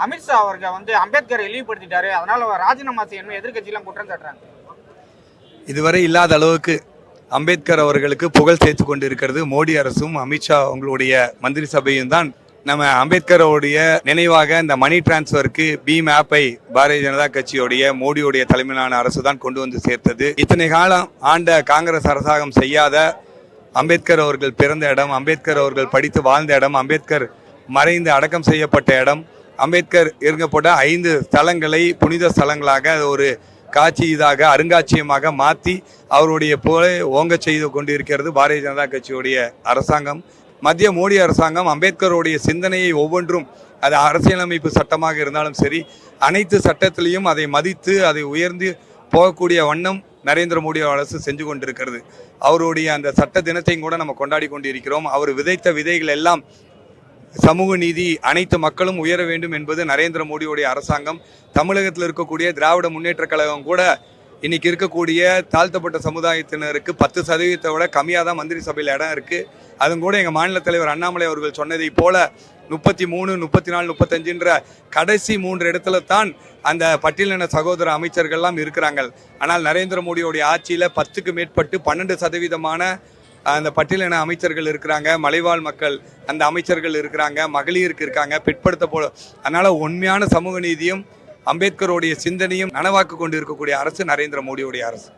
அமித்ஷா அவர்கள் வந்து அம்பேத்கரை இழிவுபடுத்திட்டாரு, அதனால ராஜினாமா செய்யணும் எதிர்கட்சியெல்லாம் குற்றம் சாட்டுறாங்க. இதுவரை இல்லாத அளவுக்கு அம்பேத்கர் அவர்களுக்கு புகழ் சேர்த்து கொண்டு இருக்கிறது மோடி அரசும் அமித்ஷா அவங்களுடைய மந்திரி சபையும் தான். நம்ம அம்பேத்கரோடைய நினைவாக இந்த மணி டிரான்ஸ்ஃபருக்கு பீம் ஆப்பை பாரதிய ஜனதா கட்சியோடைய மோடியோடைய தலைமையிலான அரசு தான் கொண்டு வந்து சேர்த்தது. இத்தனை காலம் ஆண்ட காங்கிரஸ் அரசாங்கம் செய்யாத அம்பேத்கர் அவர்கள் பிறந்த இடம், அம்பேத்கர் அவர்கள் படித்து வாழ்ந்த இடம், அம்பேத்கர் மறைந்து அடக்கம் செய்யப்பட்ட இடம், அம்பேத்கர் இருக்கப்பட்ட 5 ஸ்தலங்களை புனித ஸ்தலங்களாக ஒரு காட்சி இதாக அருங்காட்சியகமாக மாற்றி அவருடைய புகழை ஓங்க செய்து கொண்டிருக்கிறது பாரதிய ஜனதா கட்சியுடைய அரசாங்கம். மத்திய மோடி அரசாங்கம் அம்பேத்கருடைய சிந்தனையை ஒவ்வொன்றும் அது அரசியலமைப்பு சட்டமாக இருந்தாலும் சரி, அனைத்து சட்டத்திலையும் அதை மதித்து அதை உயர்ந்து போகக்கூடிய வண்ணம் நரேந்திர மோடி அரசு செஞ்சு கொண்டிருக்கிறது. அவருடைய அந்த சட்ட தினத்தையும் கூட நம்ம கொண்டாடி கொண்டிருக்கிறோம். அவர் விதைத்த விதைகள் எல்லாம் சமூக நீதி, அனைத்து மக்களும் உயர வேண்டும் என்பது நரேந்திர மோடியுடைய அரசாங்கம். தமிழகத்தில் இருக்கக்கூடிய திராவிட முன்னேற்ற கழகம் கூட இன்னைக்கு இருக்கக்கூடிய தாழ்த்தப்பட்ட சமுதாயத்தினருக்கு 10% விட கம்மியாக தான் மந்திரி சபையில் இடம் இருக்குது. அதுவும் கூட எங்கள் மாநில தலைவர் அண்ணாமலை அவர்கள் சொன்னதை போல 33, 34, 35 கடைசி 3 இடத்துல தான் அந்த பட்டியலின சகோதர அமைச்சர்கள்லாம் இருக்கிறாங்க. ஆனால் நரேந்திர மோடியோடைய ஆட்சியில் 10க்கு மேற்பட்டு 12% அந்த பட்டியலின அமைச்சர்கள் இருக்கிறாங்க, மலைவாழ் மக்கள் அந்த அமைச்சர்கள் இருக்கிறாங்க, மகளிருக்கு இருக்காங்க, பிற்படுத்த அதனால உண்மையான சமூக நீதியும் அம்பேத்கருடைய சிந்தனையும் நனவாக்கு கொண்டு இருக்கக்கூடிய அரசு நரேந்திர மோடியுடைய அரசு.